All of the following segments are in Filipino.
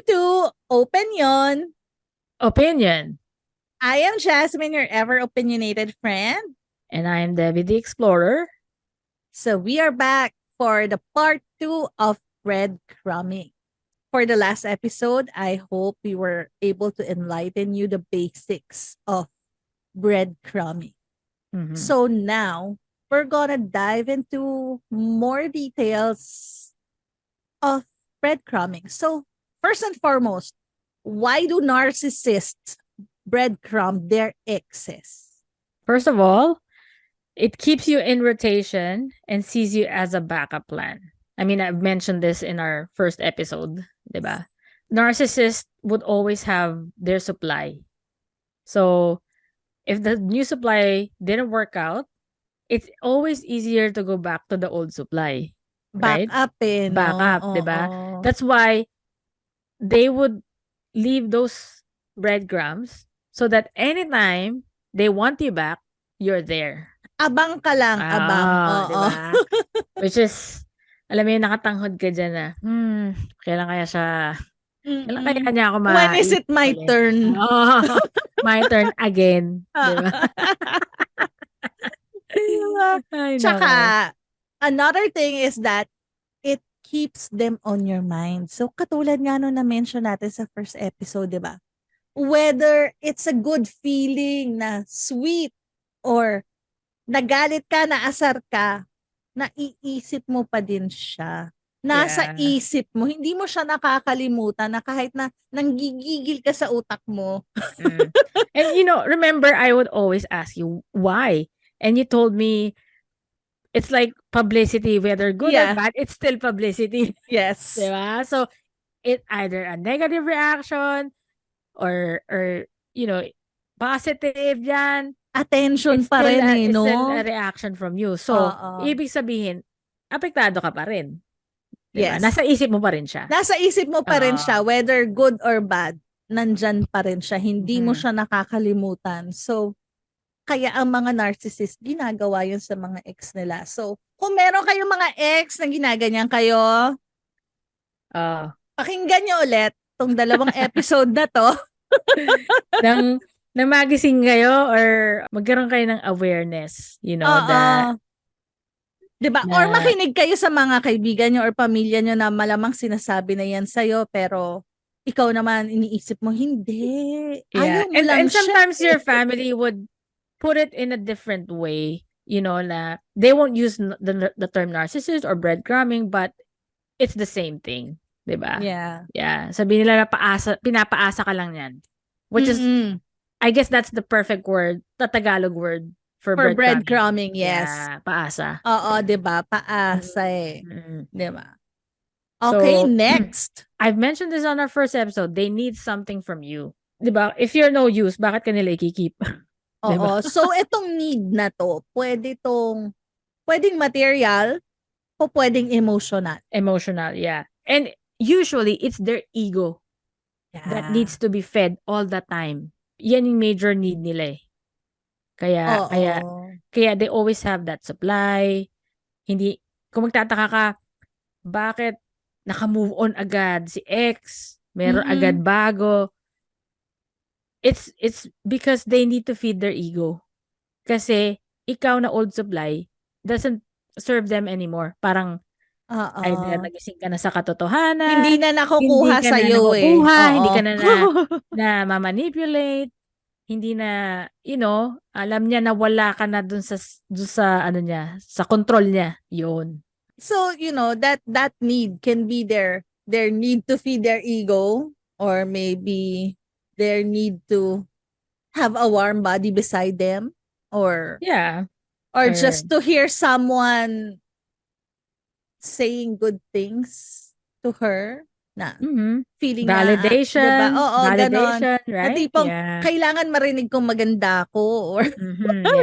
to Opinion. Opinion. I am Jazmin, your ever opinionated friend. And I am Debbie the Explorer. So we are back for the part 2 of breadcrumbing. For the last episode, I hope we were able to enlighten you the basics of breadcrumbing. Mhm. So now we're gonna dive into more details of breadcrumbing. So first and foremost, why do narcissists breadcrumb their exes? First of all, it keeps you in rotation and sees you as a backup plan. I mean, I've mentioned this in our first episode, diba? Narcissists would always have their supply. So, if the new supply didn't work out, it's always easier to go back to the old supply, Back right? up eh, no? Backup, diba? Oo. That's why they would leave those breadcrumbs so that anytime they want you back, you're there. Abang ka lang, abang. Di Oo. ba? Which is, alam mo yung nakatanghod ka dyan na, kailan kaya siya, kailan kaya Mm-mm. niya ako When is it my ulit? turn? Oo, my turn again. Di ba? Ay, Tsaka, nako. another thing is that it keeps them on your mind. So, katulad nga nung na-mention natin sa first episode, di ba? Whether it's a good feeling na sweet or nagalit ka, naasar ka, naiisip mo pa din siya. Nasa Yeah. isip mo, hindi mo siya nakakalimutan na kahit na nanggigigil ka sa utak mo. And remember, I would always ask you, why? And you told me, it's like publicity, whether good or Yeah. bad, it's still publicity. Yes. Diba? So, it either a negative reaction or positive yan. Attention pa rin eh, It's no? still a reaction from you. So, Oo. ibig sabihin, apektado ka pa rin. Diba? Yes. Nasa isip mo pa rin siya. Nasa isip mo pa rin Oo. siya, whether good or bad, nandyan pa rin siya. Hindi mo Mhm. siya nakakalimutan. So, kaya ang mga narcissist, ginagawa yun sa mga ex nila. So, kung meron kayong mga ex na ginaganyan kayo, pakinggan nyo ulit tong 2 episode na to. nang magising kayo or magkaroon kayo ng awareness, that Diba? Or makinig kayo sa mga kaibigan nyo or pamilya nyo na malamang sinasabi na yan sa'yo, pero ikaw naman iniisip mo, hindi. yeah. Ayaw mo lang And siya. sometimes your family would put it in a different way, na they won't use the term narcissist or breadcrumbing, but it's the same thing, 'di ba? Yeah. Yeah, sabi nila na pinapaasa ka lang 'yan. Which is, I guess that's the perfect word, the Tagalog word for breadcrumbing, yes. Yeah, paasa. Oo, 'di ba? Paasa eh. 'Di ba? Okay, next. I've mentioned this on our first episode. They need something from you. 'Di ba? If you're no use, bakit ka nila ikikeep? Oo. So, itong need na to, pwedeng material o pwedeng emotional. Emotional, yeah. And usually, it's their ego that needs to be fed all the time. Yan yung major need nila eh. Kaya they always have that supply. Hindi, kung magtataka ka, bakit naka-move on agad si ex? Meron agad bago. It's because they need to feed their ego. Kasi ikaw na old supply doesn't serve them anymore. Parang either nagising ka na sa katotohanan, hindi na nakukuha sa iyo eh. Hindi ka na ma-manipulate, hindi na, alam niya na wala ka na dun sa ano niya, sa control niya, yun. So, that need can be their need to feed their ego, or maybe their need to have a warm body beside them, or just to hear someone saying good things to her na feeling validation, na, diba? Oo, validation, ganon. right? Na tipong, kailangan marinig kong maganda ako, or,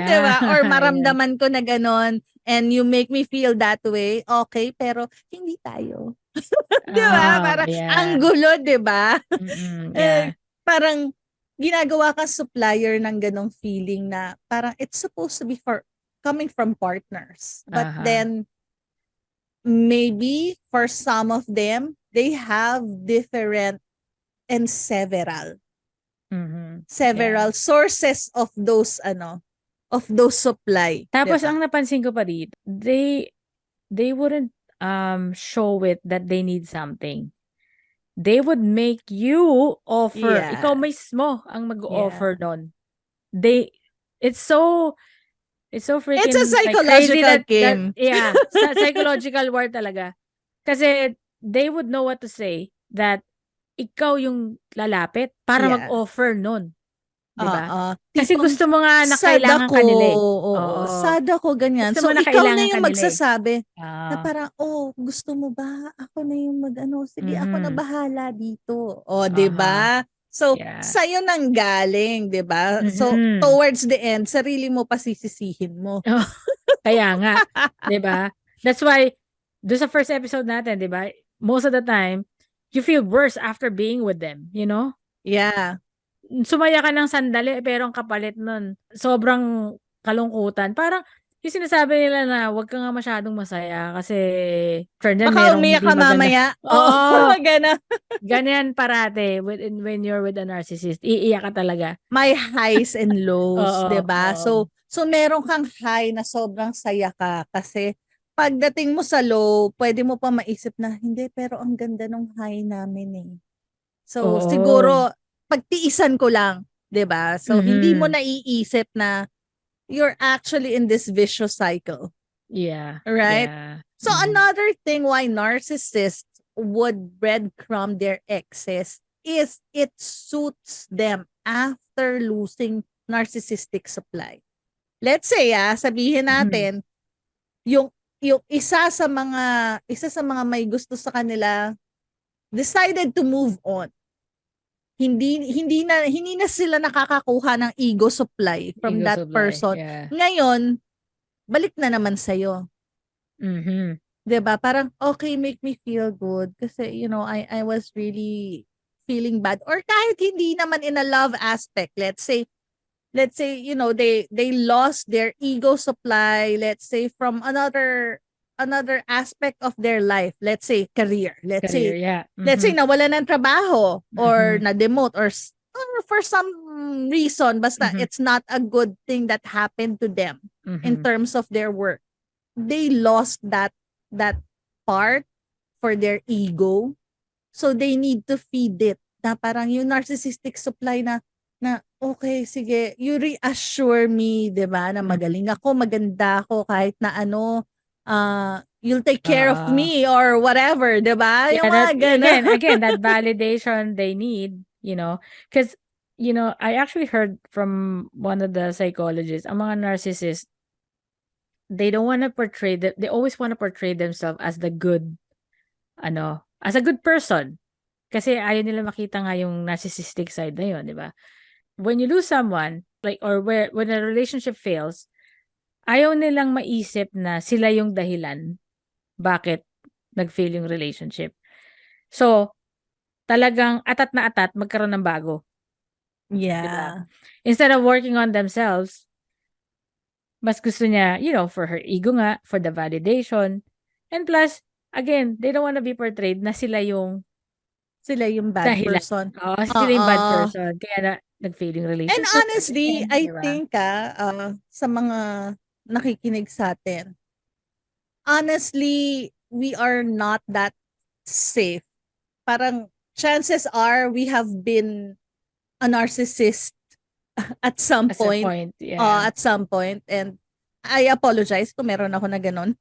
diba? Or maramdaman ko na ganon, and you make me feel that way. Okay, pero hindi tayo. Diba? Parang, ang gulo, diba? Parang, ginagawa kang supplier ng ganong feeling na parang it's supposed to be coming from partners. But then, maybe for some of them, they have different and several Yeah. sources of those supply. Tapos Diba? ang napansin ko pa dito, they wouldn't show it that they need something. They would make you offer. Ikaw Yeah. mismo ang mag-offer Yeah. doon. It's so It's a freaking like crazy psychological that game. yeah, psychological war talaga. Kasi they would know what to say that ikaw yung lalapit para Yeah. mag-offer nun. 'Di ba? Kasi Tipong gusto mo nga na sad kailangan ako. kanila eh. Oo, sad ako ganyan. Gusto So, mo na ikaw na kailangan yung kanila eh. magsasabi na parang, gusto mo ba? Ako na yung sige, ako na bahala dito. O, di ba? So, Yeah. sa'yo nang galing, di ba? So, towards the end, sarili mo pa sisisihin mo. Kaya nga, 'di ba? That's why do sa first episode natin, 'di ba? Most of the time, you feel worse after being with them, you know? Yeah. Sumaya ka ng sandali pero ang kapalit nun, sobrang kalungkutan. Parang yung sinasabi nila na wag ka nga masyadong masaya kasi dyan Baka merong umiyak hindi ka maganda. mamaya. Oo. Gano'n. Ganyan parate when you're with a narcissist. Iiyak ka talaga. May highs and lows, 'di ba? Oo. So meron kang high na sobrang saya ka kasi pagdating mo sa low, pwede mo pa maisip na hindi pero ang ganda ng high namin eh. So siguro pagtiisan ko lang, 'di ba? So hindi mo naiisip na you're actually in this vicious cycle. Yeah. Right? Yeah. So another thing why narcissists would breadcrumb their exes is it suits them after losing narcissistic supply. Let's say, sabihin natin, yung isa sa mga may gusto sa kanila decided to move on. Hindi na sila nakakakuha ng ego supply from that person. Yeah. Ngayon, balik na naman sa'yo. 'Di ba? Parang okay, make me feel good kasi I was really feeling bad or kahit hindi naman in a love aspect. Let's say they lost their ego supply, let's say from another aspect of their life. Let's say career. Let's say nawalan ng trabaho or na-demote or for some reason basta it's not a good thing that happened to them in terms of their work. They lost that part for their ego. So they need to feed it. Na parang yung narcissistic supply na okay, sige, you reassure me, 'di ba, na magaling ako, maganda ako kahit na you'll take care of me or whatever, 'di ba? Yeah, Yung mga again, that validation they need, because I actually heard from one of the psychologists, ang mga narcissists, they don't want to portray they always want to portray themselves as the good, as a good person. Kasi ayaw nila makita nga yung narcissistic side na yun, di ba? When you lose someone, like, or when a relationship fails, ayaw nilang maisip na sila yung dahilan bakit nag-fail yung relationship. So, talagang atat na atat, magkaroon ng bago. Yeah. Diba? Instead of working on themselves, mas gusto niya, for her ego nga, for the validation. And plus, again, they don't want to be portrayed na sila yung bad dahilan. person. Sila yung bad person. Kaya nag-fail yung relationship. And honestly, I think sa mga nakikinig sa atin, honestly, we are not that safe. Parang chances are we have been a narcissist at some point. Yeah. At some point. And I apologize kung meron ako na ganun.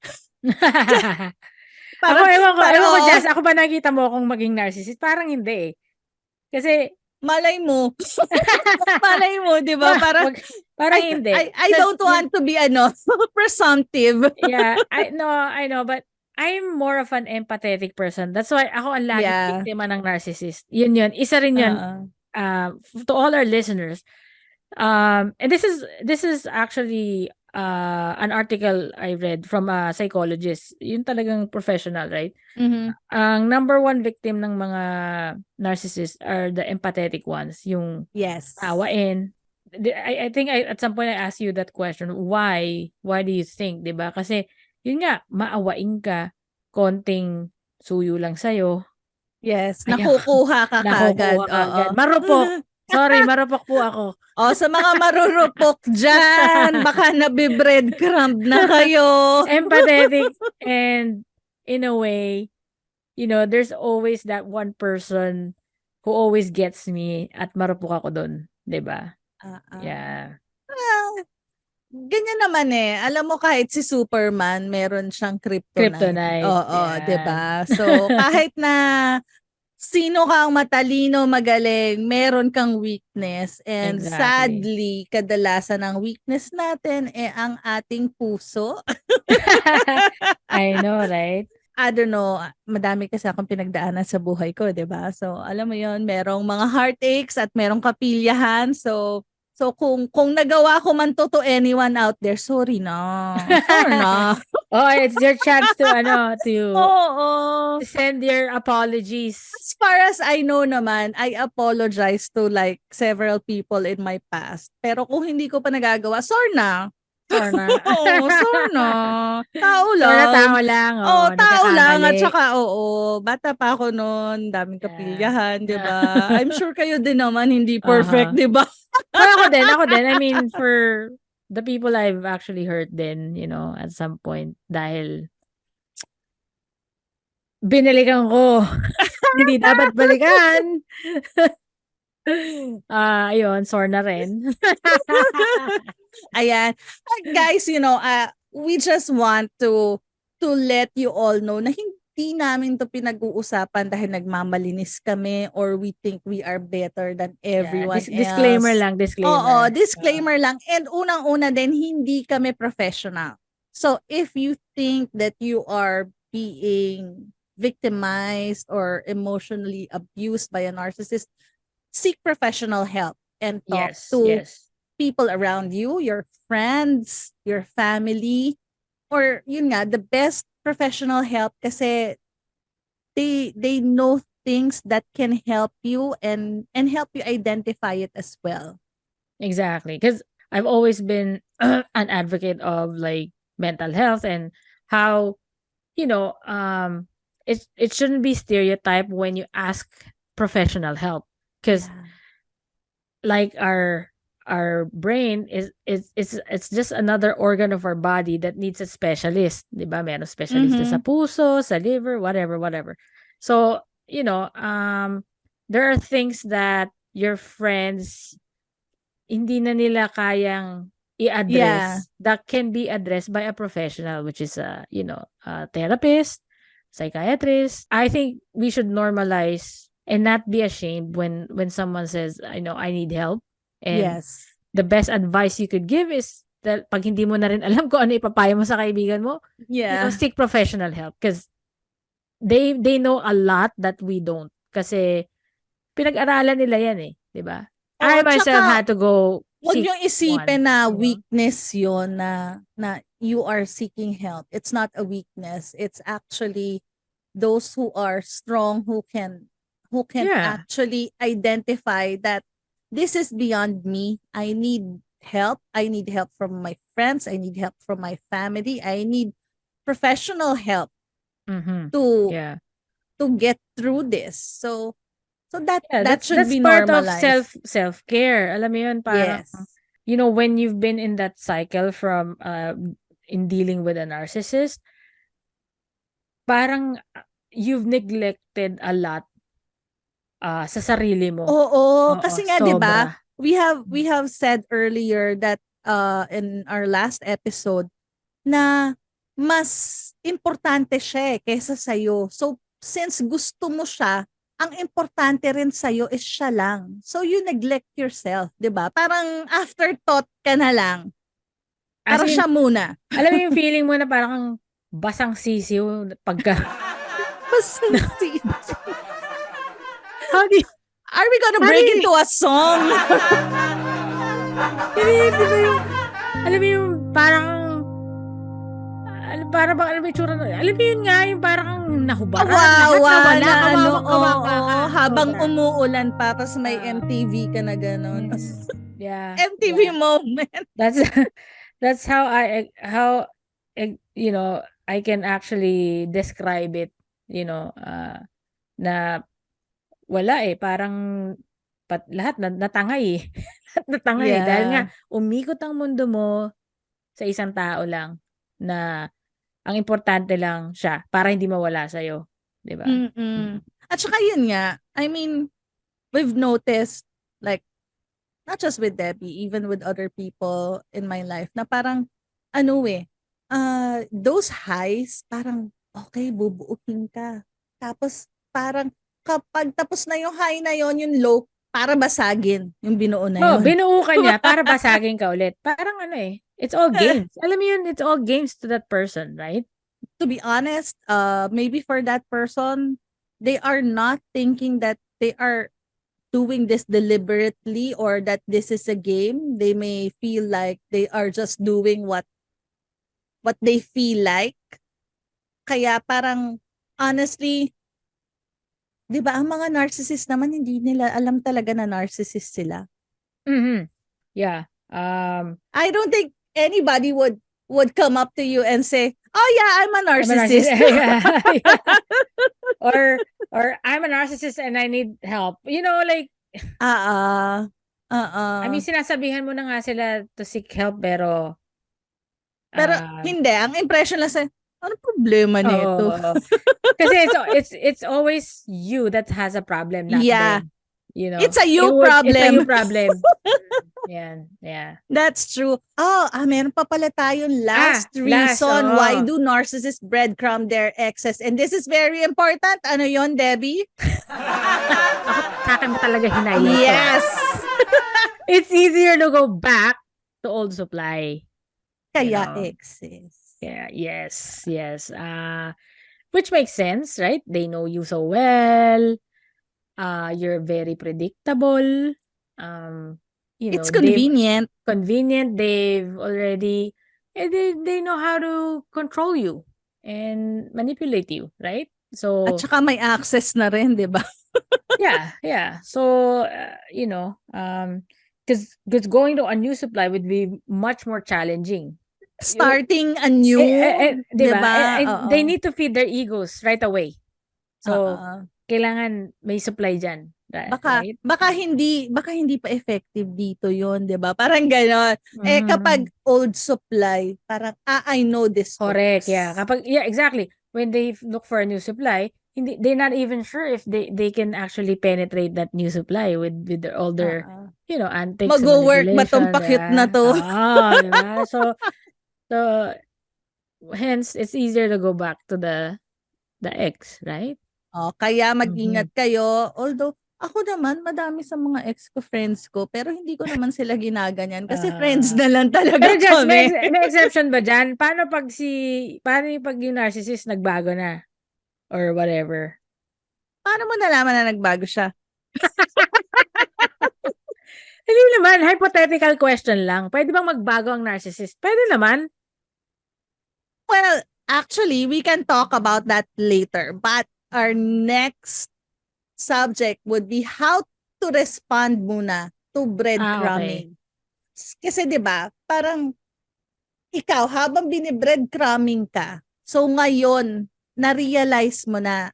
Ewan ko, Jazz, ako ba nakita mo akong maging narcissist? Parang hindi eh. Kasi, malay mo. Malay mo, di ba? Parang hindi. I don't want to be presumptive. Yeah, I know, but I'm more of an empathetic person. That's why ako ang laging biktima ng narcissist. Yun. Isa rin yun. To all our listeners. And this is actually an article I read from a psychologist. Yun talagang professional, right? Ang number one victim ng mga narcissists are the empathetic ones. Yung awain. I think at some point I asked you that question. Why do you think, 'di ba? Kasi yun nga, maawain ka, konting suyo lang sa'yo. Yes, Ayaw. nakukuha ka kagad. Nakukuha ka Oo. agad. Marupok. Sorry, marupok po ako. Sa mga marurupok dyan, baka nabi-breadcrumb na kayo. Empathetic and in a way, there's always that one person who always gets me at marupok ako dun. 'Di ba? Yeah. Well, ganyan naman eh. Alam mo kahit si Superman, meron siyang kryptonite. Oo, Yeah. 'di ba? So, kahit na sino kang matalino, magaling, meron kang weakness. And Exactly. sadly, kadalasan ang weakness natin ang ating puso. I know, right? I don't know, madami kasi akong pinagdaanan sa buhay ko, 'di ba? So, alam mo 'yon, merong mga heartaches at merong kapilyahan. So kung nagawa ko man to anyone out there, sorry na. Sorry na. It's your chance to Oo. to send your apologies. As far as I know naman, I apologize to like several people in my past. Pero kung hindi ko pa nagagawa, sorry na. Sorry na. Sorry na. Tao Sorry na, lang. tao lang. Tao lang. At nagkakamali. saka, bata pa ako noon, daming kapilyahan, di ba? I'm sure kayo din naman, hindi perfect, di ba? Well, ako din. I mean, for the people I've actually hurt din, at some point, dahil binalikan ko. Hindi dapat balikan. Ayun, sorry na rin. Ayan. Guys, we just want to let you all know na hindi namin to pinag-uusapan dahil nagmamalinis kami or we think we are better than everyone else. Disclaimer lang, disclaimer. Oo, disclaimer lang. And unang-una din, hindi kami professional. So if you think that you are being victimized or emotionally abused by a narcissist, seek professional help and talk to people around you, your friends, your family, or yun nga, the best professional help kasi they know things that can help you and help you identify it as well. Exactly. Because I've always been an advocate of like mental health and how, it shouldn't be stereotyped when you ask professional help. Because like our brain it's just another organ of our body that needs a specialist, 'di ba? Meron specialist sa puso, sa liver, whatever. So, there are things that your friends hindi na nila kayang i-address that can be addressed by a professional, which is a therapist, psychiatrist. I think we should normalize and not be ashamed when someone says, I need help. And the best advice you could give is that pag hindi mo na rin alam kung ano ipapayo mo sa kaibigan mo, seek professional help because they know a lot that we don't. Kasi pinag-aralan nila yan eh, 'di ba? I myself had to go Huwag seek niyong isipin one, na weakness yun na you are seeking help. It's not a weakness. It's actually those who are strong who can actually identify that this is beyond me. I need help. I need help from my friends. I need help from my family. I need professional help to get through this. So that should be normalized. Part of self-care. Alam mo yun, parang, when you've been in that cycle from in dealing with a narcissist, parang you've neglected a lot sa sarili mo. Oo, kasi nga 'di ba? We have said earlier that in our last episode na mas importante siya kaysa sa'yo. So since gusto mo siya, ang importante rin sa'yo is siya lang. So you neglect yourself, 'di ba? Parang afterthought ka na lang. Para siya muna. Alam mo yung feeling mo na parang basang sisiw pagka basang sisiw. Are we gonna break into a song? Alam mo yung parang alam mo yung tsura alam mo yun nga yung parang nahubaran kawawa habang umuulan pa tapos may MTV ka na gano'n. MTV moment. That's how I can actually describe it, na wala eh. Parang lahat natangay eh. Lahat natangay dahil nga umikot ang mundo mo sa isang tao lang na ang importante lang siya para hindi mawala sa'yo. Diba? At saka yun nga, I mean, we've noticed, like, not just with Debbie, even with other people in my life, na parang, those highs, parang, okay, bubuukin ka. Tapos, parang, kapag tapos na yung high na yon, yung low, para basagin yung binuo na yun. Binuo ka niya para basagin ka ulit. Parang it's all games. Alam mo yun, it's all games to that person, right? To be honest, maybe for that person, they are not thinking that they are doing this deliberately or that this is a game. They may feel like they are just doing what they feel like. Kaya parang, honestly, di ba, ang mga narcissist naman, hindi nila alam talaga na narcissist sila. Yeah. I don't think anybody would come up to you and say, oh yeah, I'm a narcissist. Yeah. Or I'm a narcissist and I need help. You know, like, I mean, sinasabihan mo na nga sila to seek help, pero hindi. Ang impression lang sa, ano problema nito? Kasi it's always you that has a problem, not them. You know, it's a you problem. It's a you problem. Yeah. That's true. Meron pa pala tayong last reason why do narcissists breadcrumb their exes. And this is very important. Ano yon, Debbie? Sa akin mo talaga hinighlight. Yes. It's easier to go back to old supply. Kaya exes. Yeah, yes. Which makes sense, right? They know you so well. You're very predictable. It's convenient. They've already, they know how to control you and manipulate you, right? So, at saka may access na rin, di ba? yeah. So, because going to a new supply would be much more challenging. Starting anew, diba? They need to feed their egos right away. So, kailangan may supply dyan. Right? Baka hindi pa effective dito yon, 'di ba? Parang gano'n. Kapag old supply, parang I know this. Correct, yeah. Exactly. When they look for a new supply, they're not even sure if they can actually penetrate that new supply with their older, antics. Mag-work ba tong pakit na to? Diba? So hence it's easier to go back to the ex, right? Kaya mag-ingat kayo. Although ako naman, madami sa mga ex ko, friends ko, pero hindi ko naman sila ginaganyan kasi friends na lang talaga pero just, kami. May exception ba dyan? Paano pag yung narcissist nagbago na? Or whatever? Paano mo nalaman na nagbago siya? Hindi naman, hypothetical question lang. Pwede bang magbago ang narcissist? Pwede naman. Well, actually, we can talk about that later. But our next subject would be how to respond muna to breadcrumbing. Kasi 'di ba, parang ikaw habang binibreadcrumbing ka, so ngayon na-realize mo na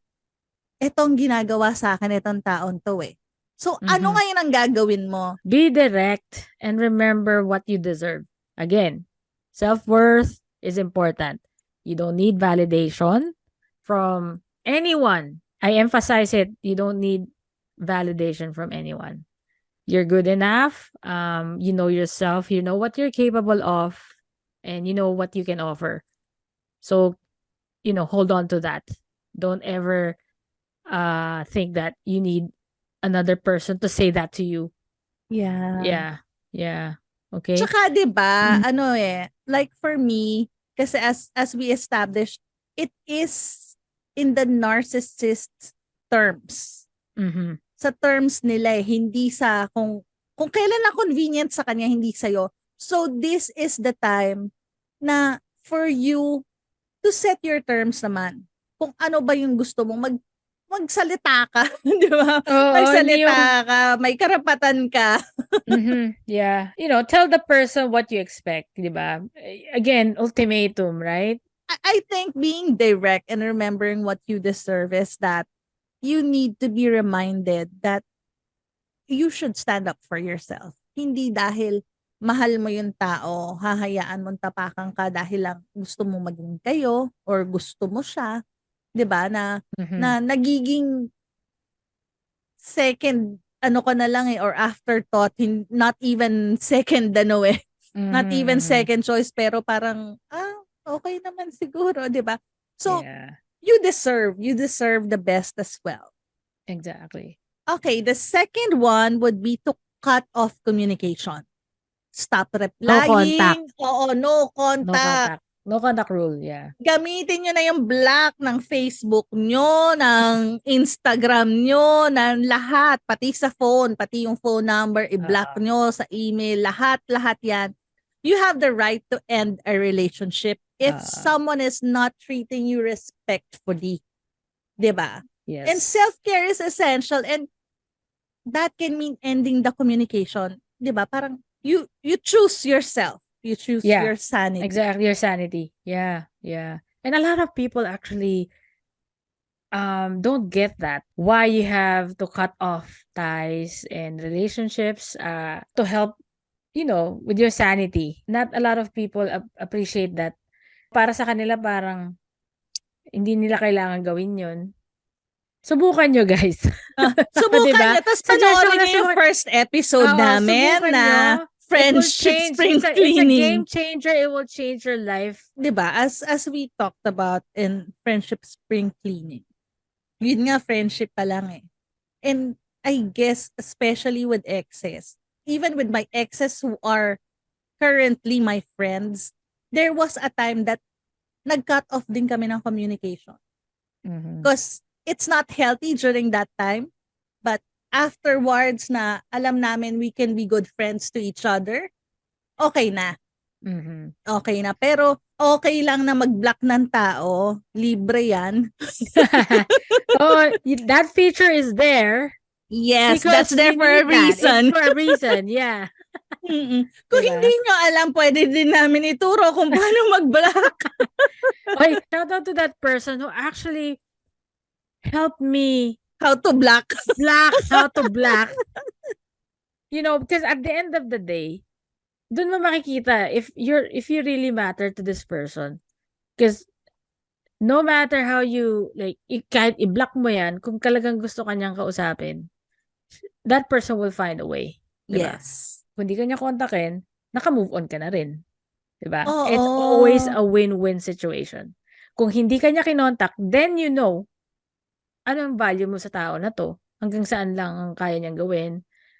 etong ginagawa sa akin itong taon to eh. So ano ngayon ang gagawin mo? Be direct and remember what you deserve. Again, self-worth is important. You don't need validation from anyone. I emphasize it. You don't need validation from anyone. You're good enough. You know yourself. You know what you're capable of. And you know what you can offer. So, hold on to that. Don't ever think that you need another person to say that to you. Yeah. Okay? Tsaka, diba, like for me, kasi as we established, it is in the narcissist terms. Sa terms nila hindi sa kung kailan na convenient sa kanya, hindi sa'yo. So this is the time na for you to set your terms naman. Kung ano ba yung gusto mong magsalita ka, di ba? Magsalita ka, may karapatan ka. Yeah. Tell the person what you expect, di ba? Again, ultimatum, right? I think being direct and remembering what you deserve is that you need to be reminded that you should stand up for yourself. Hindi dahil mahal mo yung tao, hahayaan mong tapakan ka dahil lang gusto mo maging kayo or gusto mo siya, 'di ba? Na nagiging second ano ka na lang or afterthought, not even second not even second choice, pero parang okay naman siguro, 'di ba? So you deserve the best as well. Exactly. Okay, the second one would be to cut off communication. Stop replying. No contact. Oo, no contact. No contact rule, yeah. Gamitin nyo na yung block ng Facebook nyo, ng Instagram nyo, ng lahat, pati sa phone, pati yung phone number, i-block nyo sa email, lahat yan. You have the right to end a relationship if someone is not treating you respectfully. Diba? Yes. And self-care is essential, and that can mean ending the communication. Diba? Parang you choose yourself. You choose your sanity. Exactly, your sanity. Yeah. And a lot of people actually don't get that. Why you have to cut off ties and relationships to help, with your sanity. Not a lot of people appreciate that. Para sa kanila parang hindi nila kailangan gawin yun. Subukan nyo, guys. Subukan diba? nyo. Tapos panoorin nyo yung first episode namin na friendship spring cleaning. It's a game changer. It will change your life. Diba? As we talked about in friendship spring cleaning. Yun nga, friendship pa lang eh. And I guess, especially with exes, even with my exes who are currently my friends, there was a time that nag-cut off din kami ng communication. Because it's not healthy during that time. But afterwards na alam namin we can be good friends to each other, okay na. Okay na. Pero okay lang na mag-block ng tao. Libre yan. That feature is there. Yes, that's there for a reason. It's for a reason, yeah. Kung hindi nyo alam, pwede din namin ituro kung paano mag-block. Okay, shout out to that person who actually helped me how to block. How to block. Because at the end of the day, dun mo makikita if you really matter to this person. Because no matter how you, kahit i-block mo yan, kung talagang gusto kanyang kausapin, that person will find a way. Diba? Yes. Kung di kanya kontakin, naka-move on ka na rin. Diba? Oh, it's always a win-win situation. Kung hindi kanya kinontak, then you know, anong value mo sa tao na to? Hanggang saan lang ang kaya niyang gawin?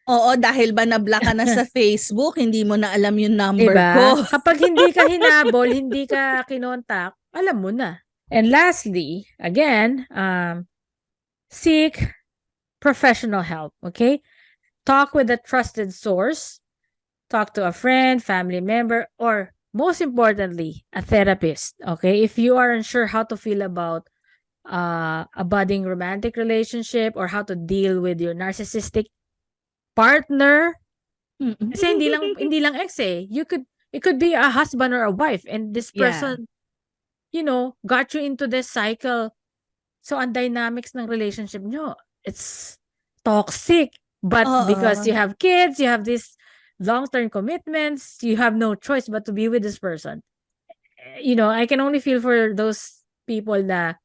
Oo, dahil ba na-block ka na sa Facebook, hindi mo na alam yung number ko. Kapag hindi ka hinabol, hindi ka kinontak, alam mo na. And lastly, again, seek professional help, okay? Talk with a trusted source. Talk to a friend, family member, or most importantly, a therapist, okay? If you are unsure how to feel about a budding romantic relationship or how to deal with your narcissistic partner, kasi hindi lang ex eh. It could be a husband or a wife, and this person, got you into this cycle. So, ang dynamics ng relationship nyo, it's toxic. But because you have kids, you have these long-term commitments, you have no choice but to be with this person. I can only feel for those people na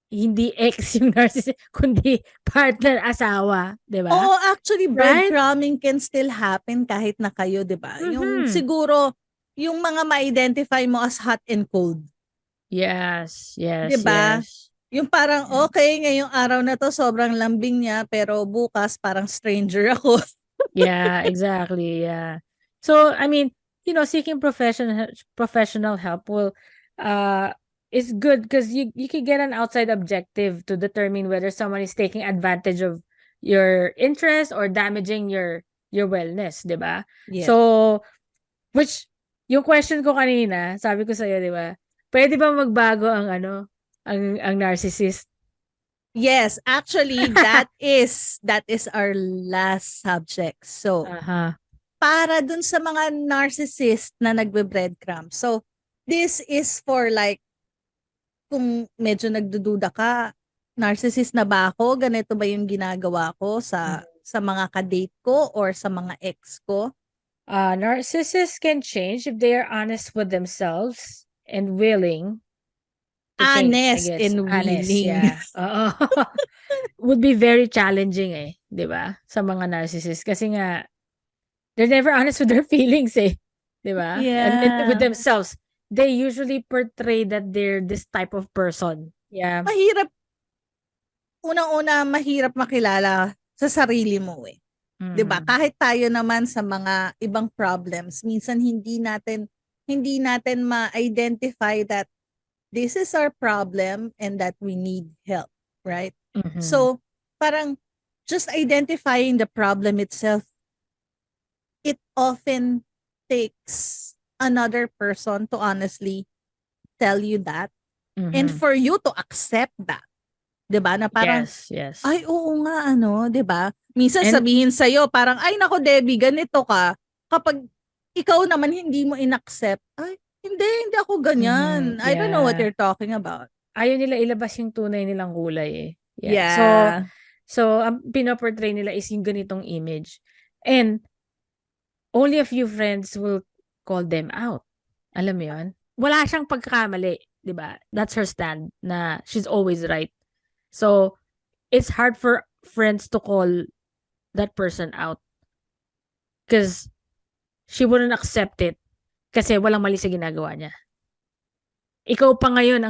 hindi ex yung narcissist, kundi partner, asawa, di ba? Oo, actually, breadcrumbing can still happen kahit na kayo, di ba? Yung siguro, yung mga ma-identify mo as hot and cold. Yes, di ba? Yes. Yung parang, okay, ngayong araw na to, sobrang lambing niya, pero bukas, parang stranger ako. Yeah, exactly, yeah. So, I mean, seeking professional help will, is good because you can get an outside objective to determine whether someone is taking advantage of your interest or damaging your wellness, di ba? Yeah. So, yung question ko kanina, sabi ko sa'yo, di ba? Pwede ba magbago ang ang narcissist? Yes, actually, that is our last subject. So, para dun sa mga narcissist na nagbe-breadcrumb. So, this is for kung medyo nagdududa ka, narcissist na ba ako? Ganito ba yung ginagawa ko sa mga ka-date ko or sa mga ex ko? Narcissists can change if they are honest with themselves and willing to change, I Honest guess. and Honest, willing. yeah. Oo. Would be very challenging eh, 'di ba? Sa mga narcissists kasi nga they're never honest with their feelings eh, 'di ba? And with Yeah. themselves. They usually portray that they're this type of person. Yeah. Mahirap, unang-una, mahirap makilala sa sarili mo eh. 'Di ba? Mhm. Kahit tayo naman sa mga ibang problems, minsan hindi natin ma-identify that this is our problem and that we need help, right? Mhm. So, parang just identifying the problem itself, it often takes another person to honestly tell you that and Mhm. for you to accept that. 'Di ba? Na parang, Yes, yes. ay oo nga ano, 'di ba? Minsan And sabihin sa parang, ay nako Debbie, ganito ka. Kapag ikaw naman hindi mo inaccept, ay hindi ako ganyan. I don't know what yeah. you're talking about. Ayaw nila ilabas yung tunay nilang kulay eh. Yeah. Yeah. So ang pinoportray nila is yung ganitong image. And only a few friends will call them out. Alam mo yun? Wala siyang pagkakamali, 'di ba? That's her stand na she's always right. So it's hard for friends to call that person out because she wouldn't accept it kasi walang mali sa ginagawa niya. Ikaw pa ngayon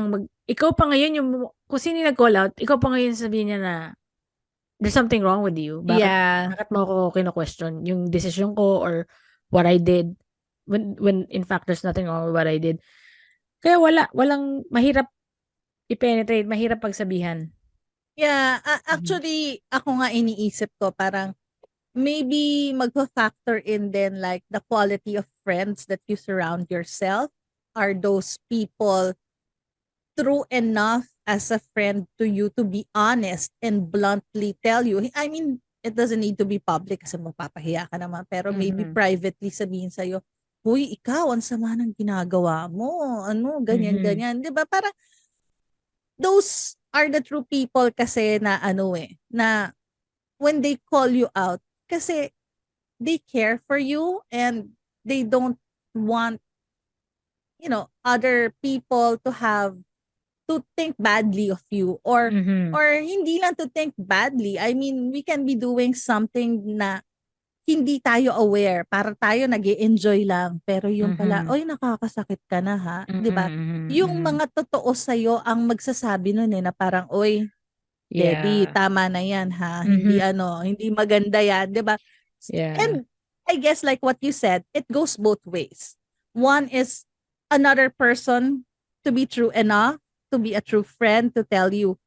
yung kung sino yung nag-call out, ikaw pa ngayon sabihin niya na there's something wrong with you. Yeah. Bakit mo ako kino-question yung decision ko or what I did when in fact there's nothing wrong with what I did. Kaya walang mahirap i-penetrate, mahirap pagsabihan. Yeah, actually ako nga iniisip ko parang maybe magfa-factor in then like the quality of friends that you surround yourself. Are those people true enough as a friend to you to be honest and bluntly tell you? I mean, it doesn't need to be public kasi mapapahiya ka naman. Pero maybe Mhm. privately sabihin sa'yo, "Uy, ikaw, ang sama ng ginagawa mo. Ano, ganyan, Mhm. ganyan." 'Di ba? Parang those are the true people kasi na ano eh, na when they call you out, kasi they care for you and they don't want, other people to think badly of you Mhm. or hindi lang to think badly. I mean, we can be doing something na hindi tayo aware. Para tayo nag-e-enjoy lang. Pero yung pala, Mhm. oy, nakakasakit ka na ha. Mhm, 'Di ba? mhm, Yung mhm. mga totoo sa'yo ang magsasabi nun eh, na parang, oy, Debbie, Yeah. tama na yan ha. Hindi Mhm. hindi maganda yan. 'Di ba? Yeah. And I guess like what you said, it goes both ways. One is another person to be true enough, to be a true friend, to tell you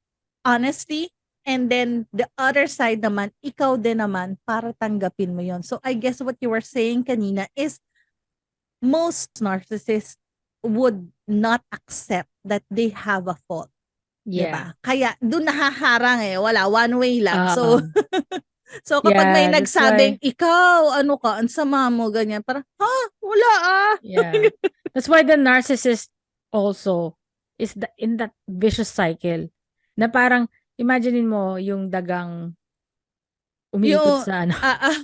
honesty. And then the other side naman, ikaw din naman para tanggapin mo yon. So I guess what you were saying kanina is most narcissists would not accept that they have a fault. Yeah. 'Di ba? Kaya doon nahaharang eh. Wala, one way lang. So, Oo. so kapag may Yeah, that's nagsabing, why ikaw, ano ka, ang sama mo, ganyan. Parang, ha? Wala ah. yeah. That's why the narcissist also is in that vicious cycle na parang imaginein mo yung dagang umiikot Yung, sa ano. Yeah.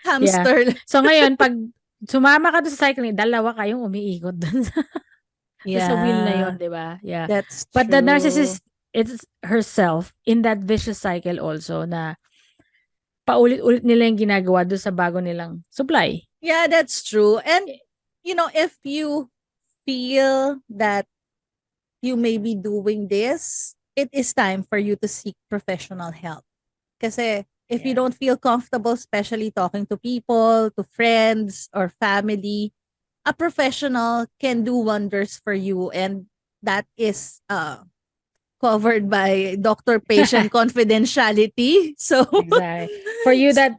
hamster. So ngayon pag sumama ka doon sa cycle, dalawa kayong umiikot doon sa wheel na yon, Yeah, 'di ba? Yeah. that's But the true. narcissist it's herself in that vicious cycle also na paulit-ulit nila yung ginagawa doon sa bago nilang supply. Yeah, that's true. And, if you feel that you may be doing this, it is time for you to seek professional help. Kasi if you Yeah. don't feel comfortable, especially talking to people, to friends or family, a professional can do wonders for you. And that is covered by doctor-patient confidentiality. So, Exactly. For you that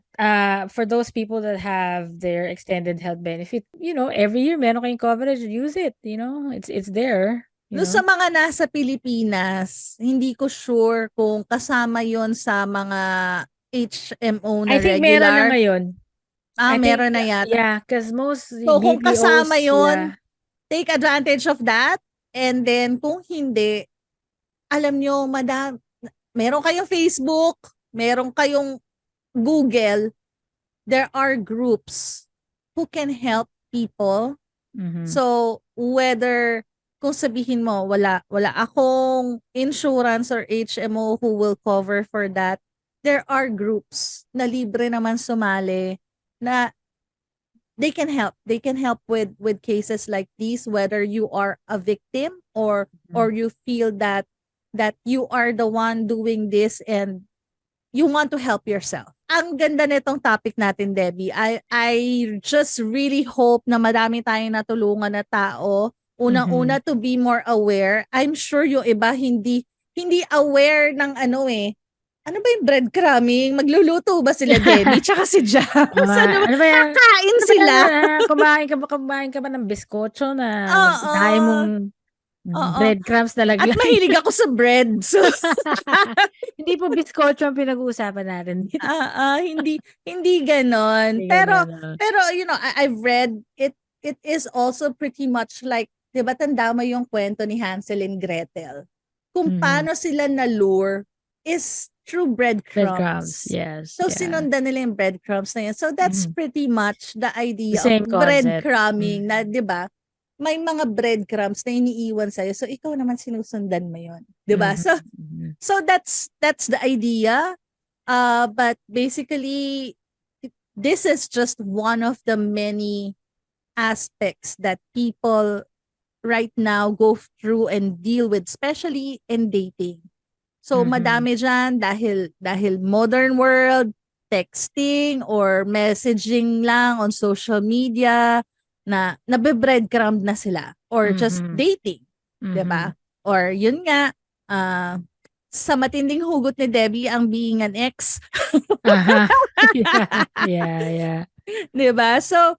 for those people that have their extended health benefit, every year meron kayong coverage, use it, it's there, no, sa mga nasa Pilipinas, hindi ko sure kung kasama yon sa mga HMO I na think meron na regular. ngayon. I think Meron na yata. yeah, because most So, kung kasama BPOs, yon, yeah. take advantage of that. And then, kung hindi, alam nyo, meron kayong Facebook, meron kayong Google, there are groups who can help people. So, whether kung sabihin mo, wala akong insurance or HMO who will cover for that, there are groups na libre naman sumali na they can help. They can help with cases like these, whether you are a victim or you feel that you are the one doing this and you want to help yourself. Ang ganda nitong topic natin, Debbie. I just really hope na madami tayong natulungan na tao. Unang-una, to be more aware. I'm sure yung iba hindi aware ng ano ba yung breadcrumbing? Magluluto ba sila, Debbie? Tsaka si Jazz? Ano ba yan? Kakain sila? Kumain ka ba ng biskotso na Oo. dahil mong breadcrumbs na laglag? At mahilig ako sa bread. So, hindi po biskotso ang pinag-uusapan natin. hindi ganon. Hindi Pero, ganon. I've read it is also pretty much like, 'di ba tanda mo yung kwento ni Hansel and Gretel? Kung paano sila na-lure is through breadcrumbs. Yes. So, sinundan nila yung breadcrumbs na yun. So, that's pretty much the idea The same of breadcrumbing na, 'di ba? May mga breadcrumbs na iniiwan sa'yo. So, ikaw naman sinusundan mo yun. 'Di ba? So that's the idea. But basically, this is just one of the many aspects that people right now go through and deal with, especially in dating. So, madami dyan dahil modern world, texting or messaging lang on social media, na nabe-breadcrumb na sila or just dating, 'di ba? Or yun nga, sa matinding hugot ni Debbie ang being an ex. Yeah. 'Di ba? So,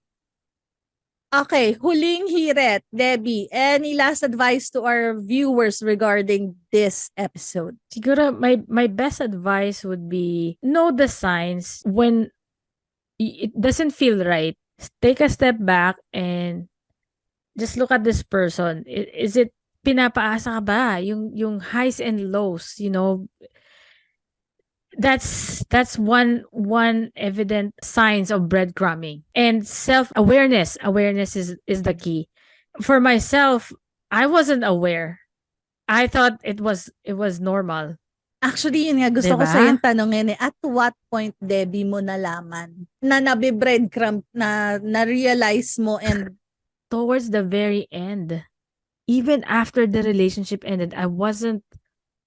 okay, huling hirit, Debbie, any last advice to our viewers regarding this episode? Siguro my best advice would be know the signs when it doesn't feel right. Take a step back and just look at this person. Is it pinapaasa ka ba? Yung highs and lows, that's one evident signs of breadcrumbing. And self-awareness. Awareness is the key. For myself, I wasn't aware. I thought it was normal. Actually, yun nga, gusto ko Diba? sa'yong tanongin at what point, Debbie, mo nalaman na nabe-breadcrumb, na na-realize mo and towards the very end. Even after the relationship ended, I wasn't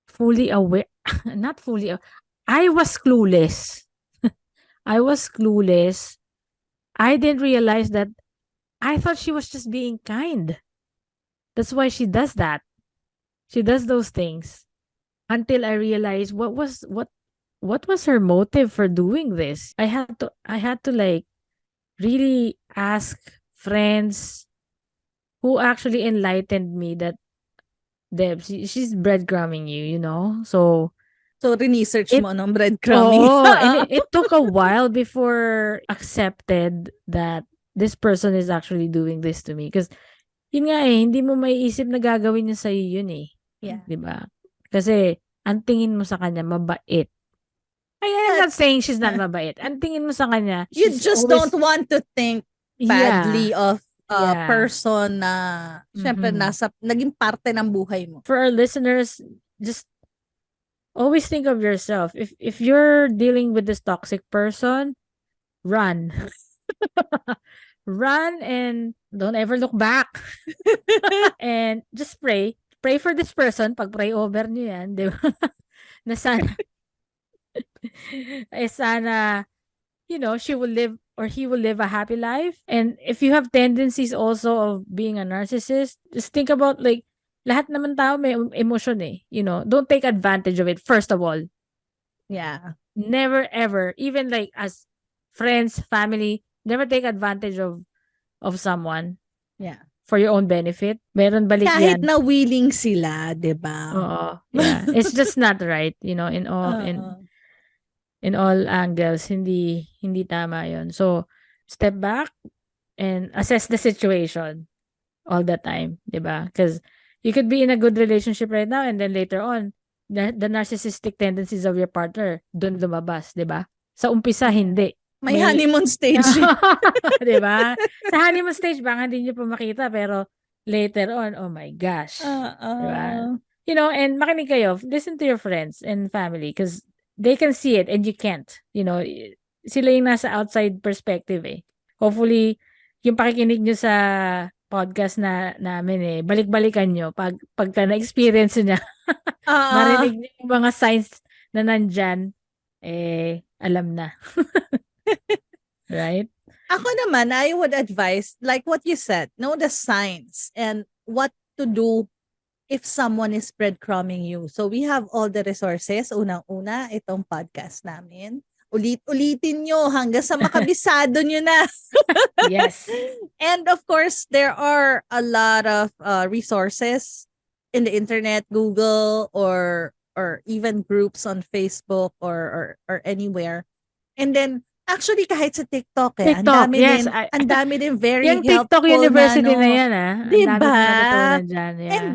fully aware. Not fully aware. I was clueless. I didn't realize that. I thought she was just being kind. That's why she does that. She does those things. Until I realized what was her motive for doing this. I had to like really ask friends who actually enlightened me that Deb, she's breadcrumbing you, So research mo ng breadcrumbing. And it took a while before accepted that this person is actually doing this to me. Because yun nga hindi mo maiisip na gagawin niya sa'yo yun Yeah. Diba? Kasi ang tingin mo sa kanya mabait. I'm not saying she's not mabait. Ang tingin mo sa kanya, you just don't want to think badly of Yeah. person na syempre naging parte ng buhay mo. For our listeners, just always think of yourself. If you're dealing with this toxic person, run. Run and don't ever look back. And just pray. Pray for this person. Pag pray over niyo yan, di ba? Na sana, sana, she will live or he will live a happy life. And if you have tendencies also of being a narcissist, just think about like, lahat naman tao may emotion Don't take advantage of it, first of all. Yeah. Never ever, even like as friends, family, never take advantage of someone. Yeah. For your own benefit. Meron balik Kahit yan. na willing sila, 'di ba? Oo. Yeah. It's just not right, in all angles, hindi tama 'yon. So, step back and assess the situation all the time, 'di ba? Because you could be in a good relationship right now and then later on the narcissistic tendencies of your partner doon lumabas, 'di ba? Sa umpisa hindi. May honeymoon stage. 'Di ba? Sa honeymoon stage baka hindi niyo pa makita pero later on, oh my gosh. 'Di ba? You know, and makinig kayo, listen to your friends and family because they can see it and you can't. You know, sila yung nasa outside perspective eh. Hopefully, yung pakikinig nyo sa podcast namin balik-balikan nyo pagka na-experience niya. Marinig niyo yung mga signs na nandyan, alam na. Right? Ako naman, I would advise, like what you said, know the signs and what to do if someone is breadcrumbing you. So we have all the resources. Unang-una, itong podcast namin. Ulit-ulitin nyo hanggang sa makabisado nyo na. Yes. And of course, there are a lot of resources in the internet, Google, or even groups on Facebook or anywhere. And then, actually, kahit sa TikTok ang dami din very yung helpful TikTok University na yan Diba? Ang dami kong natutunan dyan. Yeah, and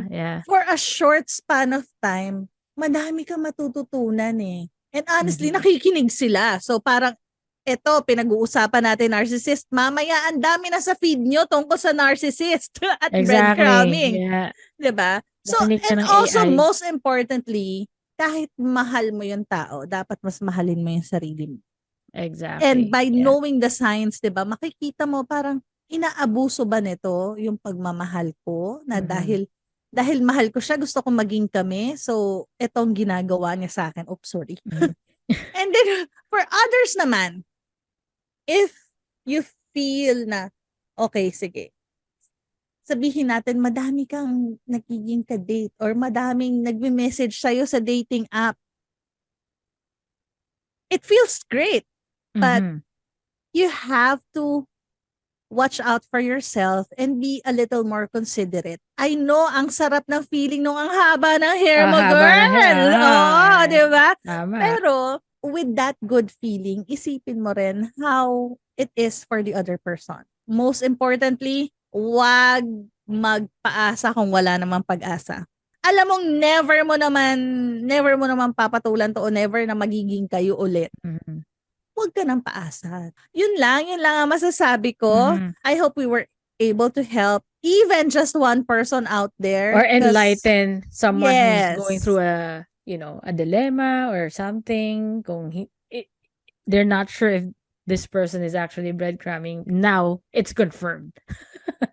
for a short span of time, madami kang matututunan eh. And honestly, nakikinig sila. So parang, eto, pinag-uusapan natin narcissist. Mamaya, ang dami na sa feed nyo tungkol sa narcissist at breadcrumbing. Yeah. Diba? So, and also, most importantly, kahit mahal mo yung tao, dapat mas mahalin mo yung sarili mo. Exactly. And by knowing the signs, 'di ba? Makikita mo parang inaabuso ba nito yung pagmamahal ko na dahil mahal ko siya, gusto kong maging kami. So, etong ginagawa niya sa akin. Oops, sorry. And then for others naman, if you feel na okay, sige. Sabihin natin madami kang nagiging ka-date or madaming nagme-message sa'yo sa dating app. It feels great. But you have to watch out for yourself and be a little more considerate. I know, ang sarap ng feeling nung ang haba ng hair mo, girl. Oo, di ba? Pero, with that good feeling, isipin mo rin how it is for the other person. Most importantly, wag magpaasa kung wala namang pag-asa. Alam mong never mo naman papatulan to o never na magiging kayo ulit. Huwag ka nang paasa. Yun lang ang masasabi ko. I hope we were able to help even just one person out there. Or enlighten someone who's going through a dilemma or something. They're not sure if this person is actually breadcrumbing. Now, it's confirmed.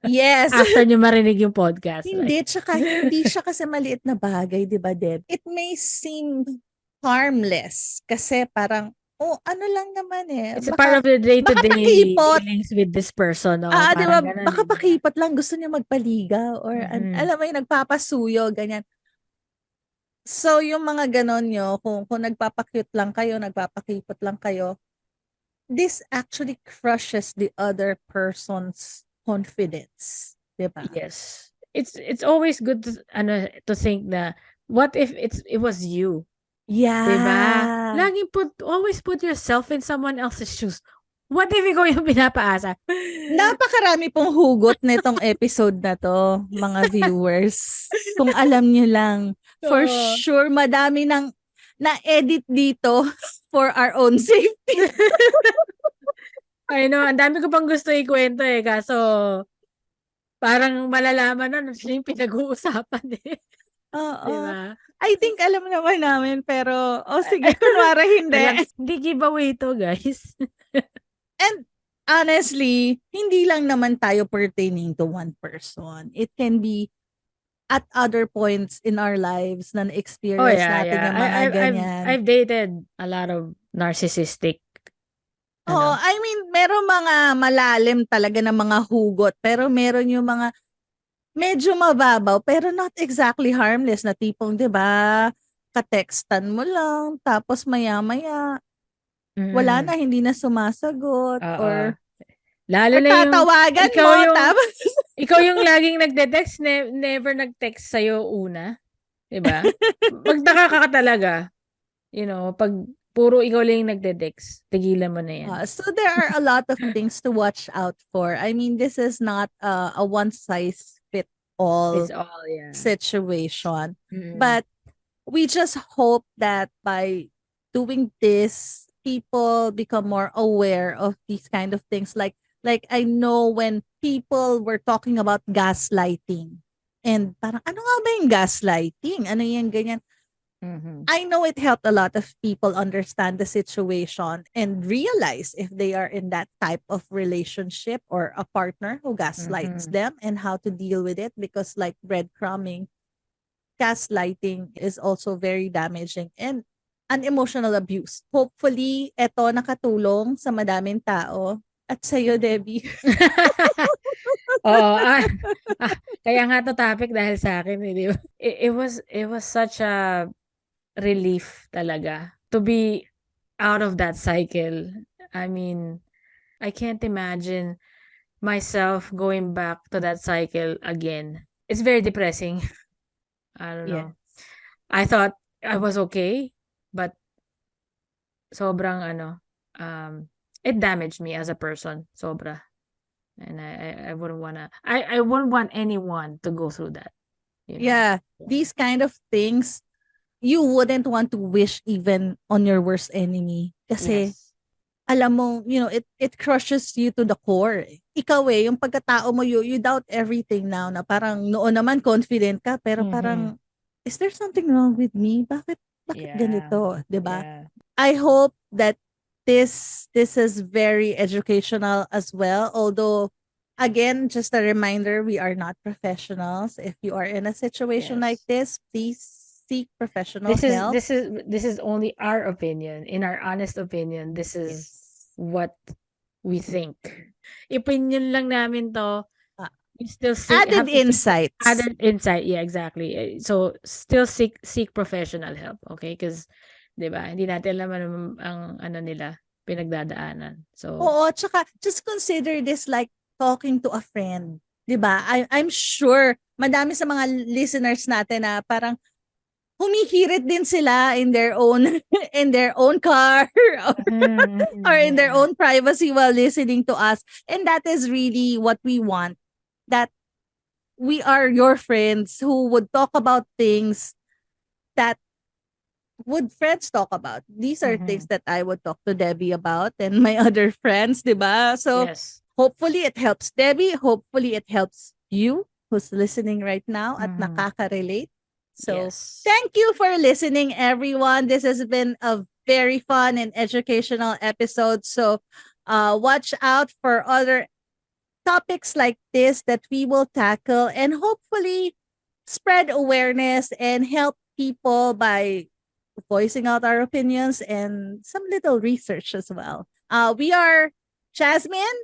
Yes. After nyo marinig yung podcast. Hindi, tsaka hindi siya kasi maliit na bagay, di ba, Deb? It may seem harmless kasi parang ano lang naman It's a part of the day-to-day dealings with this person. Diba? Baka pakipot lang, gusto niya magpaligaw or alam mo yung nagpapasuyo, ganyan. So, yung mga ganon nyo, kung nagpapakute lang kayo, nagpapakipot lang kayo, this actually crushes the other person's confidence. Diba? Yes. It's always good to think na, what if it was you? Yeah. Diba? Always put yourself in someone else's shoes. What if ikaw yung pinapaasa? Napakarami pong hugot nitong episode na to, mga viewers. Kung alam nyo lang, for sure, madami nang na-edit dito for our own safety. I know, ang dami ko pang gusto ikwento kaso parang malalaman na siya yung pinag-uusapan Oo. Diba? I think alam naman namin, pero, sige, kunwari hindi. Hindi giveaway to, guys. And, honestly, hindi lang naman tayo pertaining to one person. It can be at other points in our lives na na-experience natin yung mga ganyan. I've dated a lot of narcissistic. I mean, meron mga malalim talaga na mga hugot, pero meron yung mga medyo mababaw, pero not exactly harmless na tipong, di ba, katextan mo lang, tapos maya-maya, wala na, hindi na sumasagot, or lalo na yung tatawagan mo, tapos ikaw yung laging nagde-text, never nag-text sa'yo una, di ba? Magtaka ka talaga, pag puro ikaw lang yung nagde-text, tigilan mo na yan. So there are a lot of things to watch out for. I mean, this is not a one-size-fits-all situation. But we just hope that by doing this, people become more aware of these kind of things. Like I know when people were talking about gaslighting, and parang, ano nga ba yung gaslighting? Ano yung ganyan? I know it helped a lot of people understand the situation and realize if they are in that type of relationship or a partner who gaslights them and how to deal with it, because like breadcrumbing, gaslighting is also very damaging and an emotional abuse. Hopefully, eto nakatulong sa madaming tao at sa'yo, Debbie. Oo, kaya nga 'to topic dahil sa akin, di ba? It was such a relief talaga to be out of that cycle. I mean, I can't imagine myself going back to that cycle again. It's very depressing. I don't know. I thought I was okay, but sobrang it damaged me as a person, sobra. And I wouldn't wanna I wouldn't want anyone to go through that. You know? Yeah, these kind of things, you wouldn't want to wish even on your worst enemy. Kasi, alam mo, it crushes you to the core. Ikaw yung pagkatao mo, you doubt everything now, na parang noon naman confident ka, pero parang, is there something wrong with me? Bakit ganito? Diba? Yeah. I hope that this is very educational as well. Although, again, just a reminder, we are not professionals. If you are in a situation like this, please seek professional help. This is only our opinion. In our honest opinion, this is what we think. Opinion lang namin to. We still added insights. Added insight, yeah, exactly. So still seek professional help, okay? Because, 'di ba? Hindi natin alam ang nila pinagdadaanan. So oo, tsaka just consider this like talking to a friend, 'di ba? I'm sure madami sa mga listeners natin na parang humihirit din sila in their own car or in their own privacy while listening to us. And that is really what we want. That we are your friends who would talk about things that would friends talk about. These are things that I would talk to Debbie about and my other friends, diba? So hopefully it helps Debbie. Hopefully it helps you who's listening right now at nakaka-relate. So thank you for listening, everyone. This has been a very fun and educational episode. So watch out for other topics like this that we will tackle and hopefully spread awareness and help people by voicing out our opinions and some little research as well. We are Jazmin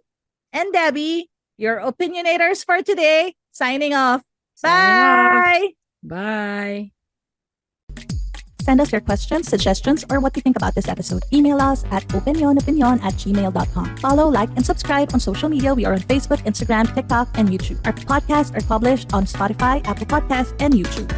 and Debbie, your opinionators for today. Signing off. Bye. Bye. Send us your questions, suggestions, or what you think about this episode. Email us at opinionopinion@gmail.com. Follow, like, and subscribe on social media. We are on Facebook, Instagram, TikTok, and YouTube. Our podcasts are published on Spotify, Apple Podcasts, and YouTube.